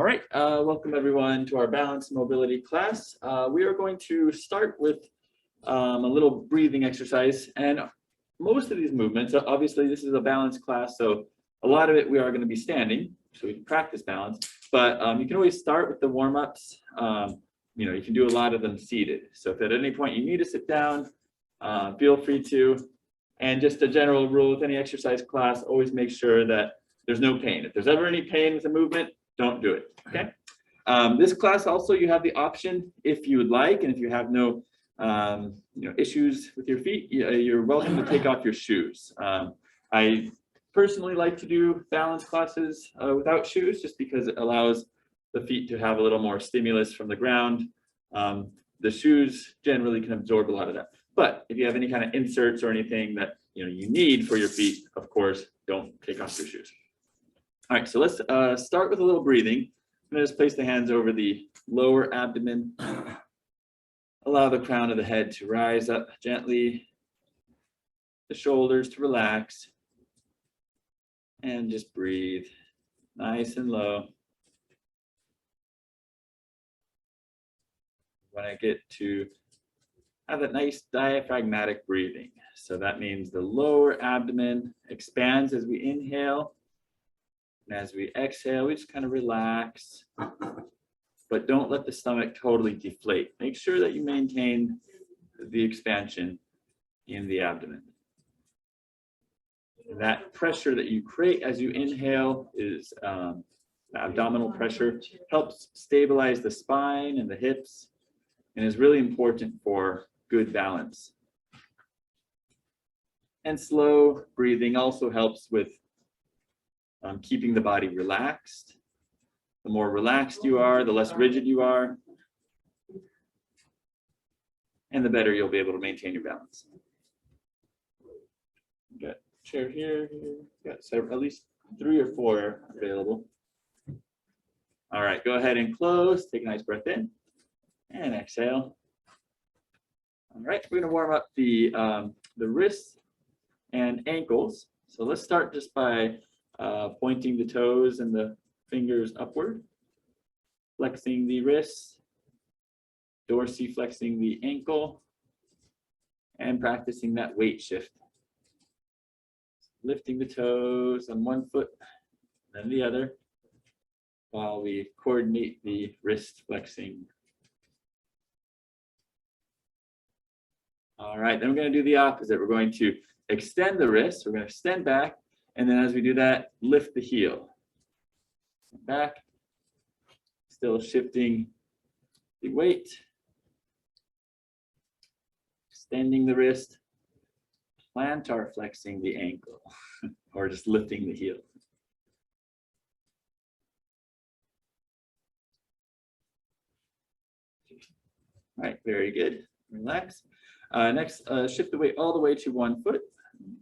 All right, welcome everyone to our balance mobility class. We are going to start with a little breathing exercise, and most of these movements, obviously this is a balance class, so a lot of it we are going to be standing, so we can practice balance, but you can always start with the warm-ups. You can do a lot of them seated, so if at any point you need to sit down, feel free to. And just a general rule with any exercise class, always make sure that there's no pain. If there's ever any pain with a movement, don't do it, okay? This class also, you have the option, if you would like, and if you have no issues with your feet, you're welcome to take off your shoes. I personally like to do balance classes without shoes, just because it allows the feet to have a little more stimulus from the ground. The shoes generally can absorb a lot of that. But if you have any kind of inserts or anything that you need for your feet, of course, don't take off your shoes. All right, so let's start with a little breathing. I'm going to just place the hands over the lower abdomen. Allow the crown of the head to rise up gently, the shoulders to relax, and just breathe nice and low. When I get to have that nice diaphragmatic breathing. So that means the lower abdomen expands as we inhale. And as we exhale, we just kind of relax, but don't let the stomach totally deflate. Make sure that you maintain the expansion in the abdomen. And that pressure that you create as you inhale is abdominal pressure, helps stabilize the spine and the hips, and is really important for good balance. And slow breathing also helps with keeping the body relaxed. The more relaxed you are, the less rigid you are, and the better you'll be able to maintain your balance. Got a chair here, got at least 3 or 4 available. All right, go ahead and close. Take a nice breath in and exhale. All right, we're going to warm up the wrists and ankles. So let's start just by pointing the toes and the fingers upward, flexing the wrists, dorsiflexing the ankle, and practicing that weight shift. Lifting the toes on one foot, then the other, while we coordinate the wrist flexing. All right, then we're going to do the opposite. We're going to extend the wrist. We're going to extend back. And then as we do that, lift the heel. Back. Still shifting the weight. Extending the wrist. Plantar flexing the ankle. Or just lifting the heel. All right, very good. Relax. Next, shift the weight all the way to one foot.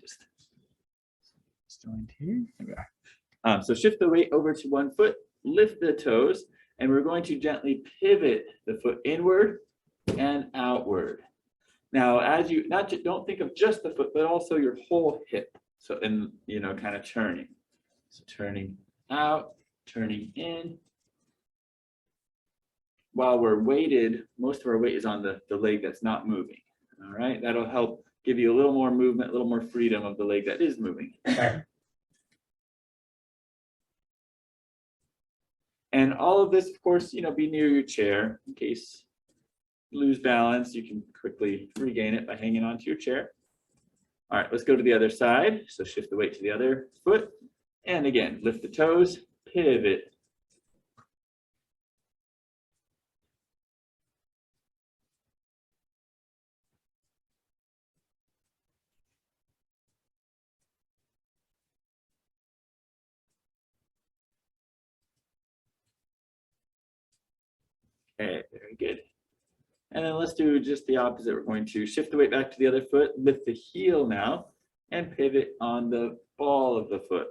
Just joined here. There we are. So shift the weight over to one foot, lift the toes, and we're going to gently pivot the foot inward and outward. Now, as you don't think of just the foot, but also your whole hip. So, and kind of turning. So turning out, turning in. While we're weighted, most of our weight is on the leg that's not moving. All right, that'll help give you a little more movement, a little more freedom of the leg that is moving. And all of this, of course, be near your chair in case you lose balance. You can quickly regain it by hanging onto your chair. All right, let's go to the other side. So shift the weight to the other foot. And again, lift the toes, pivot. Okay, very good. And then let's do just the opposite. We're going to shift the weight back to the other foot, lift the heel now, and pivot on the ball of the foot.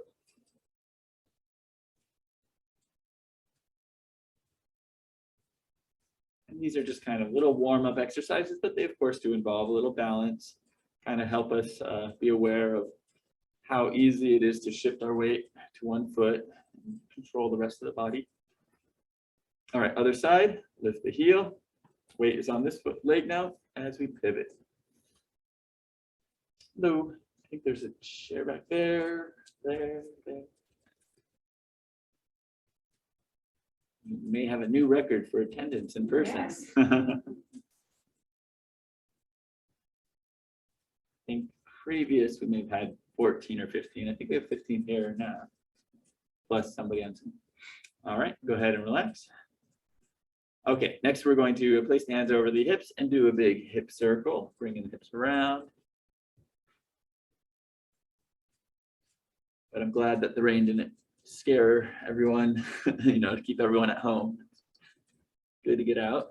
And these are just kind of little warm-up exercises, but they, of course, do involve a little balance, kind of help us be aware of how easy it is to shift our weight to one foot and control the rest of the body. All right, other side, lift the heel. Weight is on this leg now as we pivot. Hello, I think there's a chair back there, there. You may have a new record for attendance in person. Yes. I think previous we may have had 14 or 15. I think we have 15 here now, plus somebody on Zoom. All right, go ahead and relax. Okay, next we're going to place the hands over the hips and do a big hip circle, bringing the hips around. But I'm glad that the rain didn't scare everyone, to keep everyone at home. Good to get out.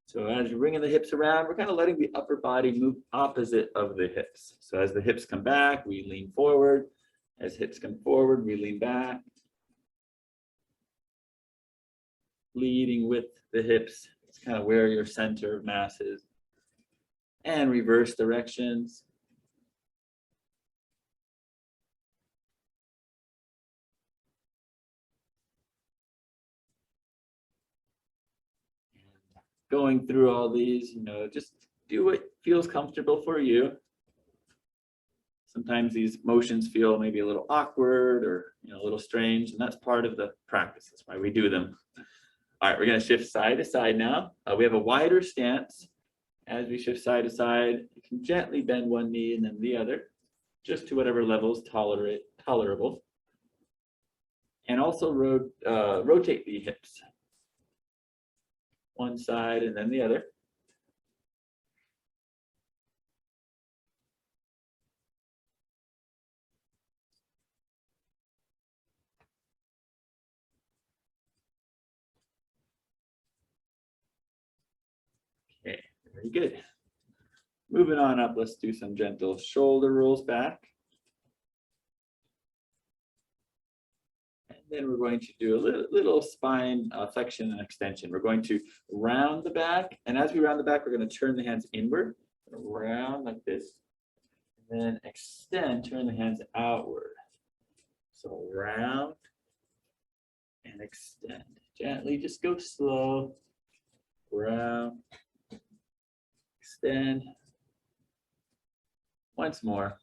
So as you're bringing the hips around, we're kind of letting the upper body move opposite of the hips. So as the hips come back, we lean forward. As hips come forward, we lean back. Leading with the hips. It's kind of where your center of mass is. And reverse directions. Going through all these, just do what feels comfortable for you. Sometimes these motions feel maybe a little awkward or a little strange, and that's part of the practice. That's why we do them. All right, we're going to shift side to side now. We have a wider stance. As we shift side to side, you can gently bend one knee and then the other, just to whatever level is tolerable. And also rotate the hips. One side and then the other. Okay, very good. Moving on up, let's do some gentle shoulder rolls back. And then we're going to do a little spine flexion and extension. We're going to round the back. And as we round the back, we're going to turn the hands inward, round like this. And then extend, turn the hands outward. So round and extend. Gently, just go slow. Round, extend. Once more.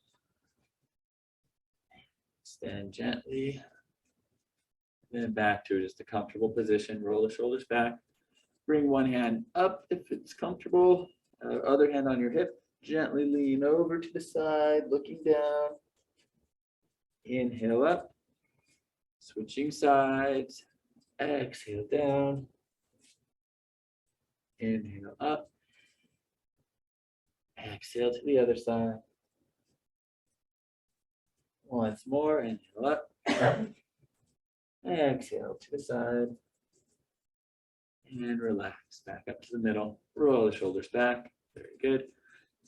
Extend gently. Then back to just a comfortable position. Roll the shoulders back. Bring one hand up if it's comfortable. Other hand on your hip. Gently lean over to the side, looking down. Inhale up. Switching sides. Exhale down. Inhale up. Exhale to the other side. Once more, inhale up. Exhale to the side. And relax back up to the middle. Roll the shoulders back. Very good.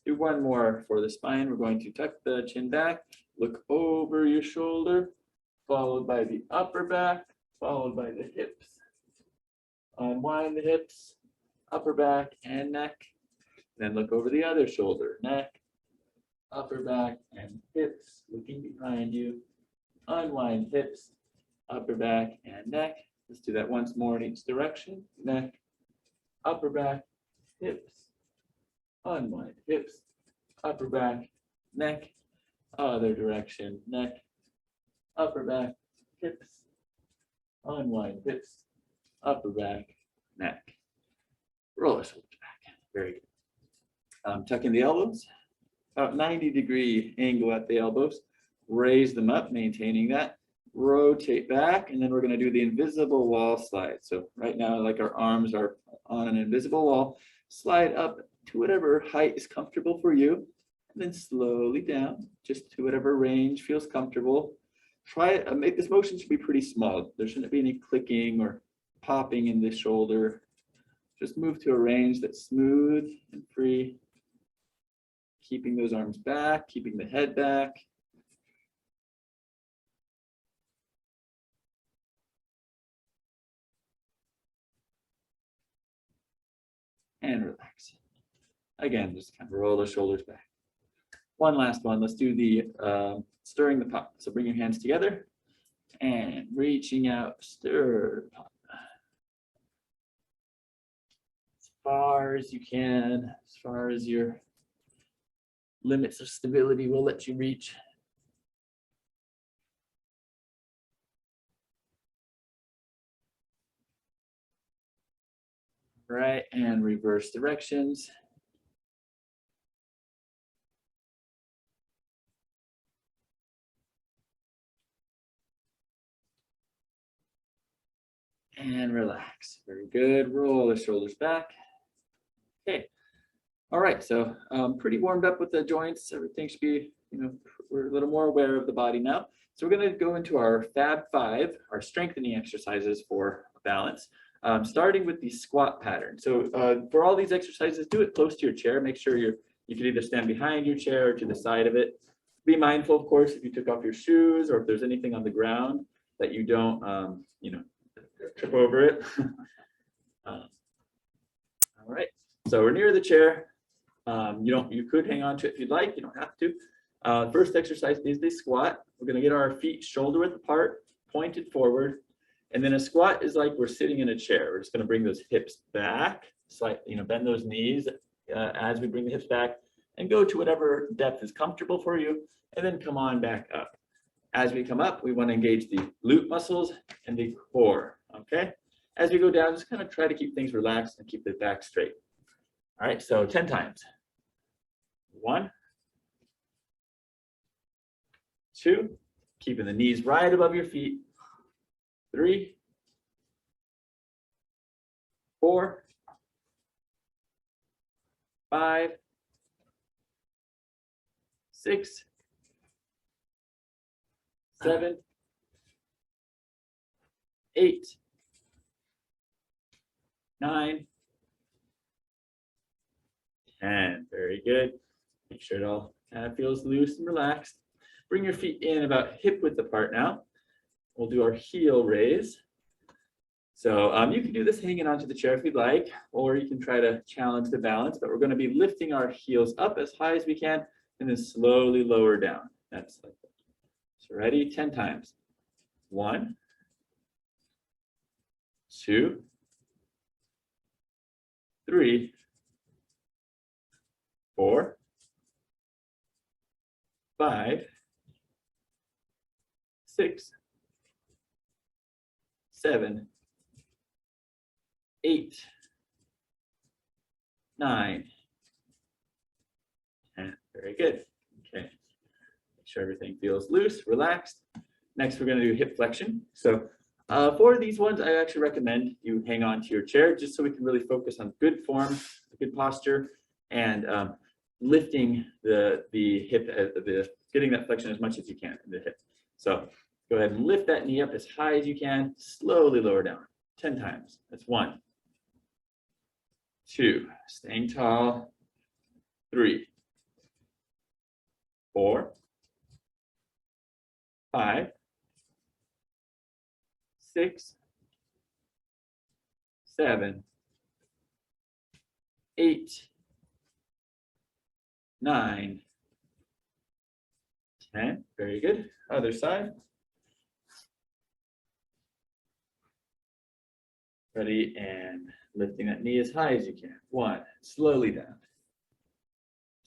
Do one more for the spine. We're going to tuck the chin back. Look over your shoulder, followed by the upper back, followed by the hips. Unwind the hips, upper back and neck. Then look over the other shoulder, neck, upper back and hips, looking behind you. Unwind hips, upper back and neck. Let's do that once more in each direction. Neck, upper back, hips. Unwind hips, upper back, neck. Other direction, neck, upper back, hips. Unwind hips, upper back, neck. Roll the shoulders back. Very good. Tuck in the elbows. About 90-degree angle at the elbows. Raise them up, maintaining that. Rotate back, and then we're going to do the invisible wall slide. So right now, like our arms are on an invisible wall, slide up to whatever height is comfortable for you, and then slowly down, just to whatever range feels comfortable. Try make this motion should be pretty small. There shouldn't be any clicking or popping in the shoulder. Just move to a range that's smooth and free. Keeping those arms back, keeping the head back. And relax. Again, just kind of roll the shoulders back. One last one. Let's do the stirring the pot. So bring your hands together and reaching out, stir the pot as far as you can, as far as your limits of stability will let you reach. Right, and reverse directions. And relax. Very good. Roll the shoulders back. Okay. All right. So pretty warmed up with the joints. Everything should be, we're a little more aware of the body now. So we're going to go into our Fab 5, our strengthening exercises for balance, starting with the squat pattern. So for all these exercises, do it close to your chair. Make sure you can either stand behind your chair or to the side of it. Be mindful, of course, if you took off your shoes or if there's anything on the ground that you don't, trip over it. All right. So we're near the chair. You could hang on to it if you'd like. You don't have to. First exercise is the squat. We're going to get our feet shoulder width apart, pointed forward. And then a squat is like we're sitting in a chair. We're just going to bring those hips back, slightly, bend those knees as we bring the hips back and go to whatever depth is comfortable for you. And then come on back up. As we come up, we want to engage the glute muscles and the core. Okay. As we go down, just kind of try to keep things relaxed and keep the back straight. All right. So 10 times. 1, 2, keeping the knees right above your feet. 3, 4, 5, 6, 7, 8, 9, 10. Very good. Make sure it all kind of feels loose and relaxed. Bring your feet in about hip width apart now. We'll do our heel raise. So you can do this hanging onto the chair if you'd like, or you can try to challenge the balance, but we're going to be lifting our heels up as high as we can and then slowly lower down. That's like that. So ready? 10 times. 1, 2, 3, 4, 5, 6, 7, 8, 9, 10. Very good. Okay. Make sure everything feels loose, relaxed. Next, we're going to do hip flexion. So for these ones, I actually recommend you hang on to your chair just so we can really focus on good form, good posture, and lifting the hip, getting that flexion as much as you can in the hip. So go ahead and lift that knee up as high as you can, slowly lower down, 10 times. That's 1, 2, staying tall, 3, 4, 5, 6, 7, 8, 9, 10. Very good. Other side. Ready, and lifting that knee as high as you can. 1, slowly down.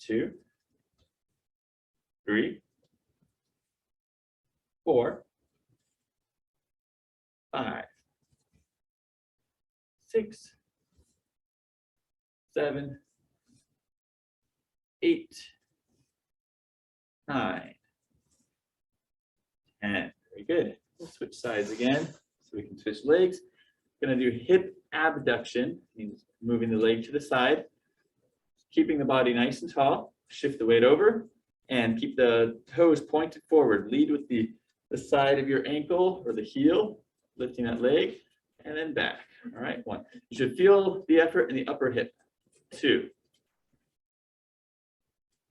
2, 3, 4, 5, 6, 7, 8, 9, 10. Very good. We'll switch sides again so we can switch legs. Going to do hip abduction, means moving the leg to the side, keeping the body nice and tall. Shift the weight over and keep the toes pointed forward. Lead with the side of your ankle or the heel, lifting that leg, and then back. All right, 1. You should feel the effort in the upper hip. 2,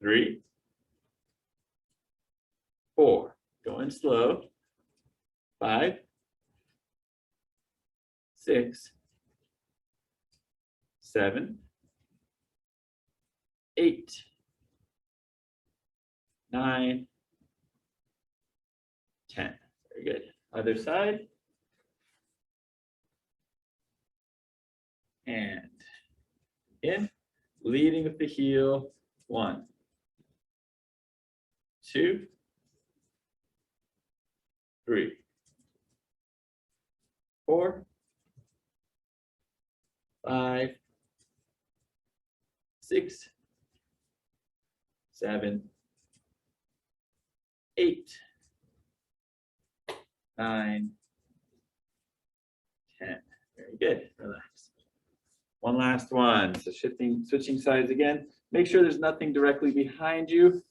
3, 4. Going slow. 5, 6, 7, 8, 9, 10. Very good. Other side. And in, leading with the heel. 1, 2, 3, 4, 5, 6, 7, 8, 9, 10. Very good. Relax. One last one. So switching sides again. Make sure there's nothing directly behind you.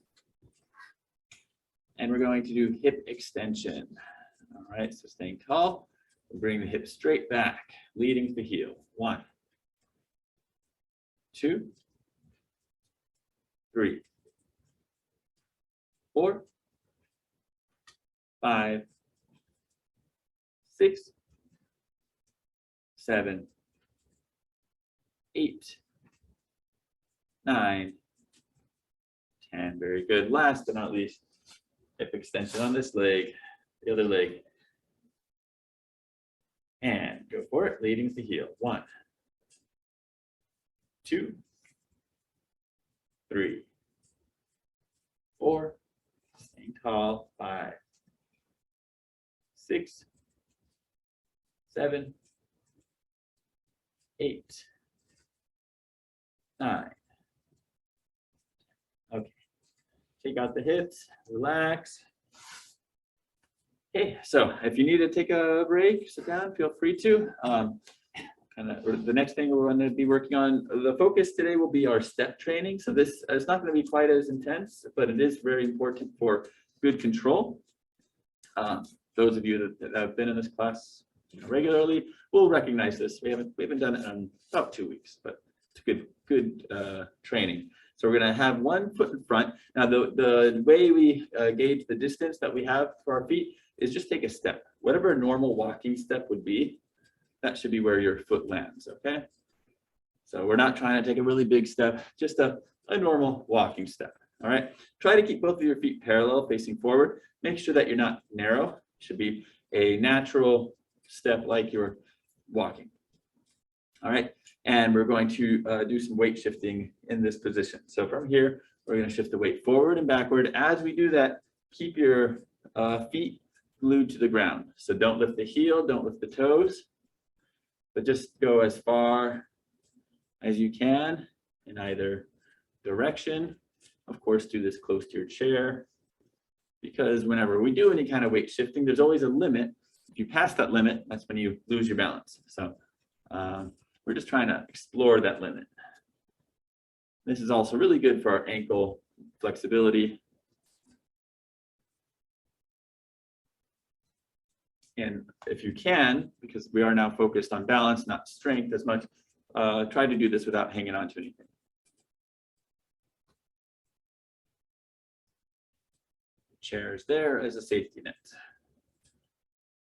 And we're going to do hip extension. All right, so staying tall. We'll bring the hip straight back, leading to the heel. 1, 2, 3, 4, 5, 6, 7, 8, 9, 10. Very good. Last but not least, hip extension on this leg, the other leg. And go for it, leading to the heel. 1, 2, 3, 4, staying tall. 5, 6, 7, 8, 9. Okay. Take out the hips, relax. Okay, so if you need to take a break, sit down, feel free to. The next thing we're going to be working on, the focus today will be our step training. So this is not going to be quite as intense, but it is very important for good control. Those of you that have been in this class regularly will recognize this. We haven't done it in about 2 weeks, but it's good training. So we're going to have one foot in front. Now the way we gauge the distance that we have for our feet is just take a step. Whatever a normal walking step would be, that should be where your foot lands, okay? So we're not trying to take a really big step, just a normal walking step, all right? Try to keep both of your feet parallel facing forward. Make sure that you're not narrow. It should be a natural step like you're walking, all right? And we're going to do some weight shifting in this position. So from here, we're going to shift the weight forward and backward. As we do that, keep your feet glued to the ground. So don't lift the heel, don't lift the toes, but just go as far as you can in either direction. Of course, do this close to your chair, because whenever we do any kind of weight shifting, there's always a limit. If you pass that limit, that's when you lose your balance. So we're just trying to explore that limit. This is also really good for our ankle flexibility. And if you can, because we are now focused on balance, not strength as much, try to do this without hanging on to anything. The chair is there as a safety net.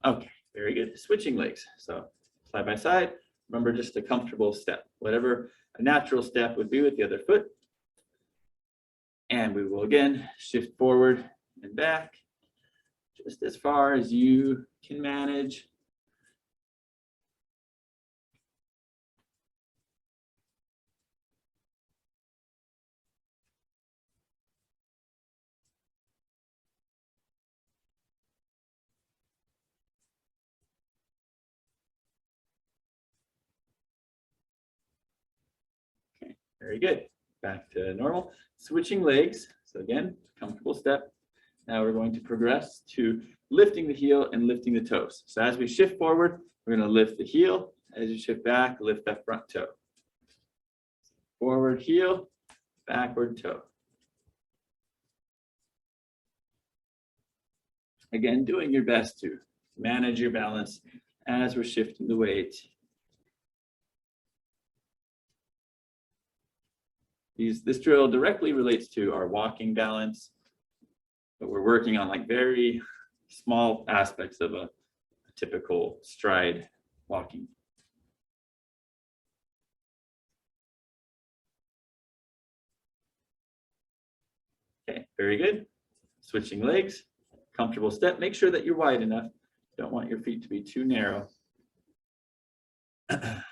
Okay, very good. Switching legs. So side by side, remember just a comfortable step, whatever a natural step would be with the other foot. And we will again shift forward and back, just as far as you can manage. Okay, very good. Back to normal. Switching legs. So again, comfortable step. Now we're going to progress to lifting the heel and lifting the toes. So as we shift forward, we're going to lift the heel. As you shift back, lift that front toe. Forward heel, backward toe. Again, doing your best to manage your balance as we're shifting the weight. This drill directly relates to our walking balance, but we're working on like very small aspects of a typical stride walking. Okay, very good. Switching legs, comfortable step. Make sure that you're wide enough. Don't want your feet to be too narrow.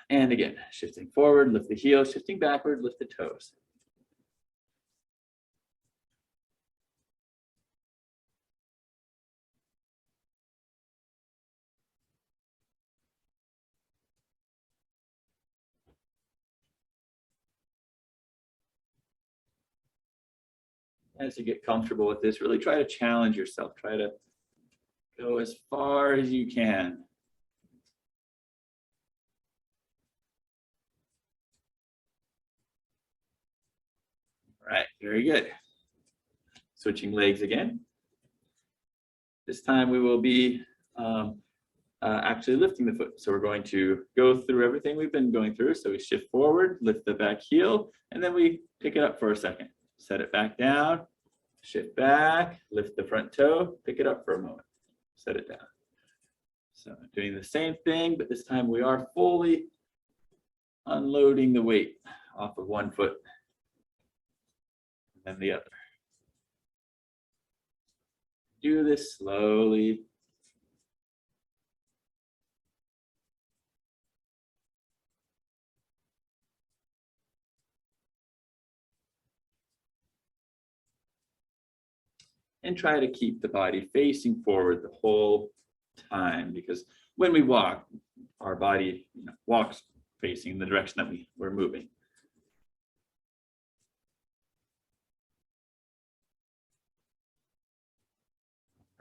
And again, shifting forward, lift the heels, shifting backward, lift the toes. As you get comfortable with this, really try to challenge yourself. Try to go as far as you can. All right, very good. Switching legs again. This time we will be actually lifting the foot. So we're going to go through everything we've been going through. So we shift forward, lift the back heel, and then we pick it up for a second. Set it back down, shift back, lift the front toe, pick it up for a moment, set it down. So doing the same thing, but this time we are fully unloading the weight off of one foot and then the other. Do this slowly. And try to keep the body facing forward the whole time, because when we walk, our body walks facing the direction that we're moving.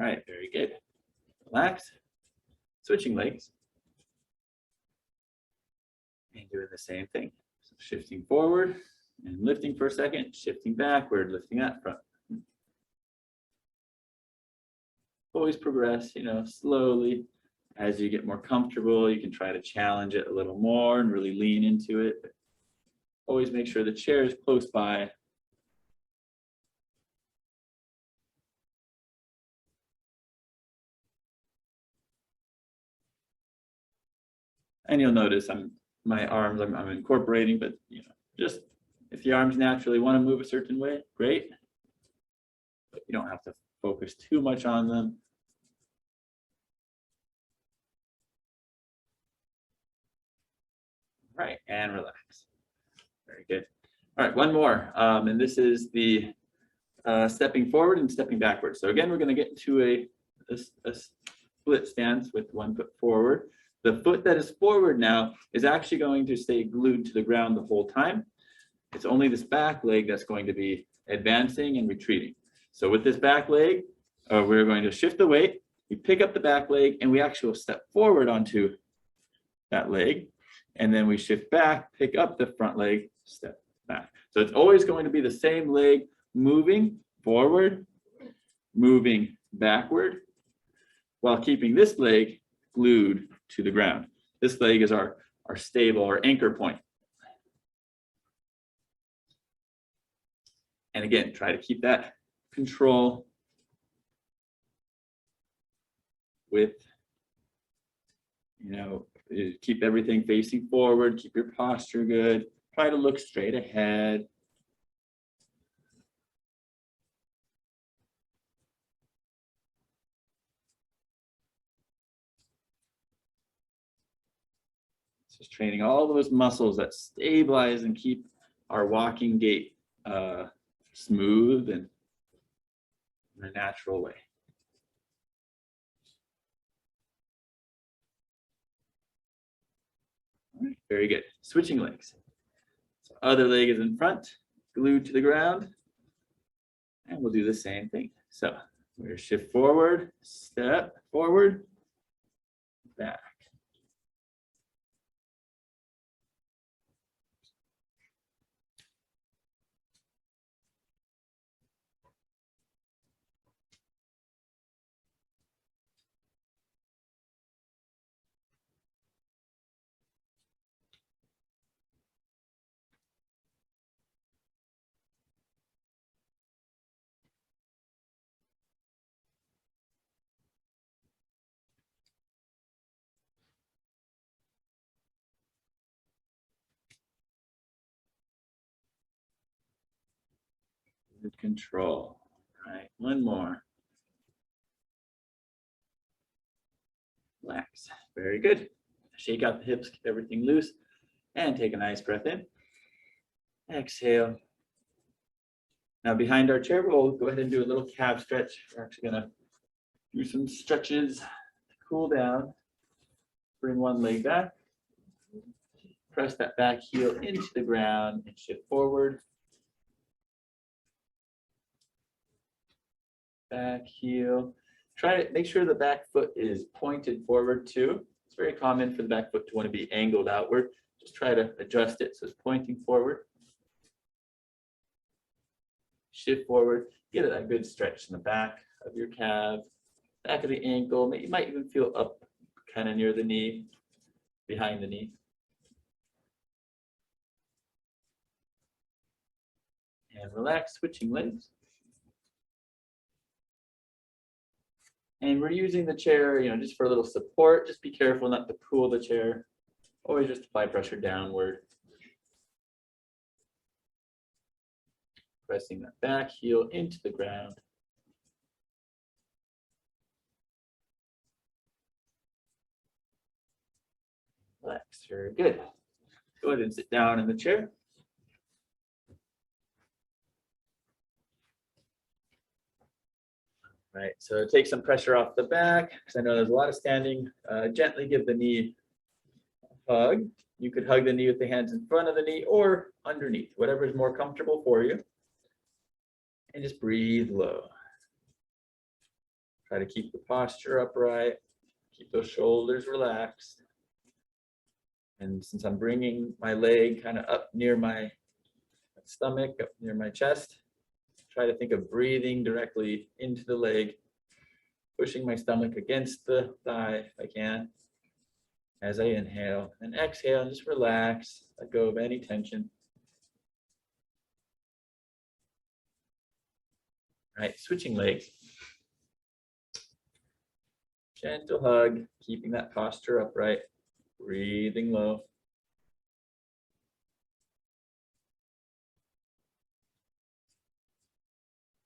All right, very good. Relax. Switching legs. And doing the same thing. So shifting forward and lifting for a second, shifting backward, lifting that front. Always progress, slowly. As you get more comfortable, you can try to challenge it a little more and really lean into it. But always make sure the chair is close by. And you'll notice my arms, I'm incorporating, but just if the arms naturally want to move a certain way, great. But you don't have to focus too much on them. All right, and relax. Very good. All right, one more. And this is the stepping forward and stepping backwards. So again, we're going to get into a split stance with one foot forward. The foot that is forward now is actually going to stay glued to the ground the whole time. It's only this back leg that's going to be advancing and retreating. So with this back leg, we're going to shift the weight, we pick up the back leg, and we actually will step forward onto that leg. And then we shift back, pick up the front leg, step back. So it's always going to be the same leg moving forward, moving backward, while keeping this leg glued to the ground. This leg is our stable or anchor point. And again, try to keep that control with, keep everything facing forward, keep your posture good, try to look straight ahead. Just training all those muscles that stabilize and keep our walking gait smooth and in a natural way. All right, very good. Switching legs. So other leg is in front, glued to the ground, and we'll do the same thing. So we're shift forward, step forward, back. Good control. All right, one more. Relax. Very good. Shake out the hips, keep everything loose, and take a nice breath in. Exhale. Now behind our chair, we'll go ahead and do a little calf stretch. We're actually gonna do some stretches to cool down. Bring one leg back. Press that back heel into the ground and shift forward. Back heel. Try to make sure the back foot is pointed forward too. It's very common for the back foot to want to be angled outward. Just try to adjust it so it's pointing forward. Shift forward. Get that good stretch in the back of your calf, back of the ankle. You might even feel up kind of near the knee, behind the knee. And relax, switching legs. And we're using the chair, just for a little support. Just be careful not to pull the chair. Always just apply pressure downward. Pressing that back heel into the ground. Relax, very good. Go ahead and sit down in the chair. Right, so take some pressure off the back, because I know there's a lot of standing. Gently give the knee a hug. You could hug the knee with the hands in front of the knee or underneath, whatever is more comfortable for you. And just breathe low. Try to keep the posture upright. Keep those shoulders relaxed. And since I'm bringing my leg kind of up near my stomach, up near my chest, try to think of breathing directly into the leg, pushing my stomach against the thigh if I can, as I inhale, and exhale, and just relax, let go of any tension. All right, switching legs. Gentle hug, keeping that posture upright, breathing low.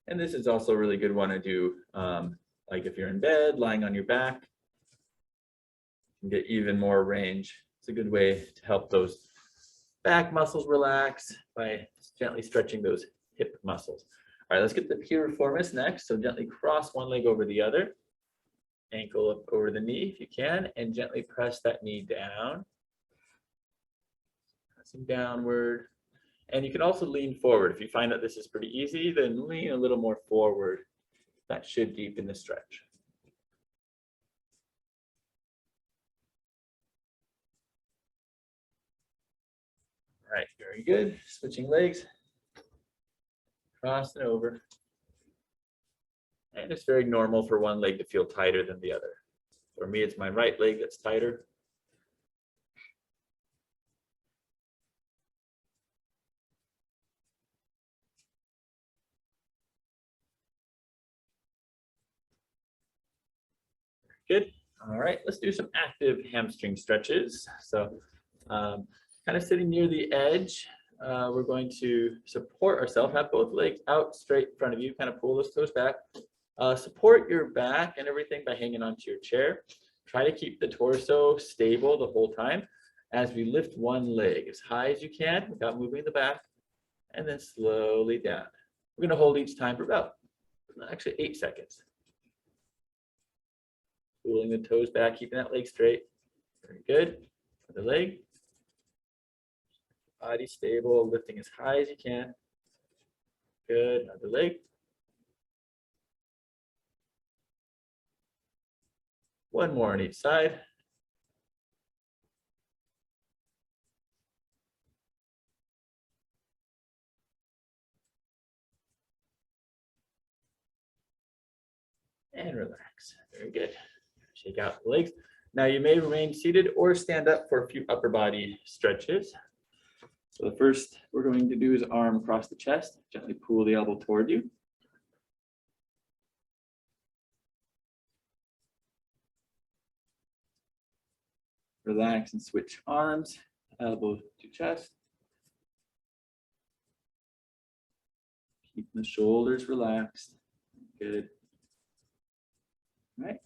And this is also a really good one to do, like if you're in bed, lying on your back, you can get even more range. It's a good way to help those back muscles relax by gently stretching those hip muscles. All right, let's get the piriformis next. So gently cross one leg over the other, ankle up over the knee if you can, and gently press that knee down. Pressing downward. And you can also lean forward. If you find that this is pretty easy, then lean a little more forward. That should deepen the stretch. All right, very good. Switching legs. Cross and over. And it's very normal for one leg to feel tighter than the other. For me, it's my right leg that's tighter. Good. All right, let's do some active hamstring stretches. So kind of sitting near the edge, we're going to support ourselves, have both legs out straight in front of you, kind of pull those toes back. Support your back and everything by hanging onto your chair. Try to keep the torso stable the whole time as we lift one leg as high as you can without moving the back, and then slowly down. We're going to hold each time for about actually 8 seconds. Pulling the toes back, keeping that leg straight. Very good. Other leg. Body stable, lifting as high as you can. Good. Other leg. One more on each side. And relax. Very good. Shake out the legs. Now you may remain seated or stand up for a few upper body stretches. So the first we're going to do is arm across the chest. Gently pull the elbow toward you. Relax and switch arms, elbow to chest. Keep the shoulders relaxed. Good. All right.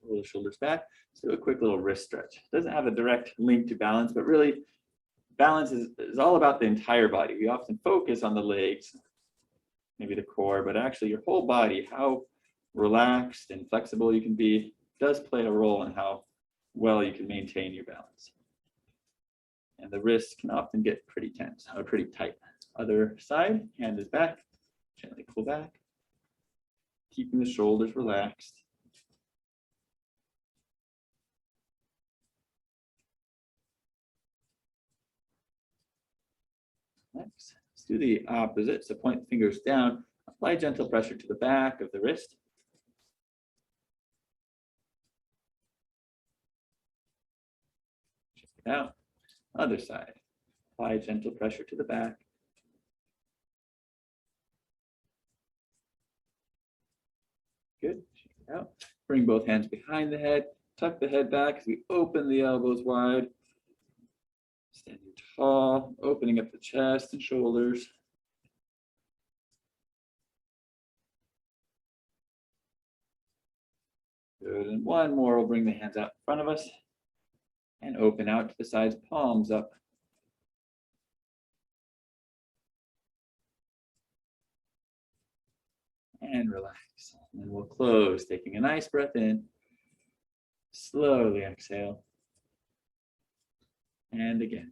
Roll the shoulders back. Let's do a quick little wrist stretch. Doesn't have a direct link to balance, but really balance is all about the entire body. We often focus on the legs, maybe the core, but actually your whole body, how relaxed and flexible you can be, does play a role in how well you can maintain your balance. And the wrists can often get pretty tense or pretty tight. Other side, hand is back, gently pull back, keeping the shoulders relaxed. Next, let's do the opposite. So point the fingers down, apply gentle pressure to the back of the wrist. Check it out. Other side, apply gentle pressure to the back. Good, check it out. Bring both hands behind the head, tuck the head back as we open the elbows wide. Standing tall, opening up the chest and shoulders. Good, and one more, we'll bring the hands out in front of us and open out to the sides, palms up. And relax. And then we'll close, taking a nice breath in. Slowly exhale. And again.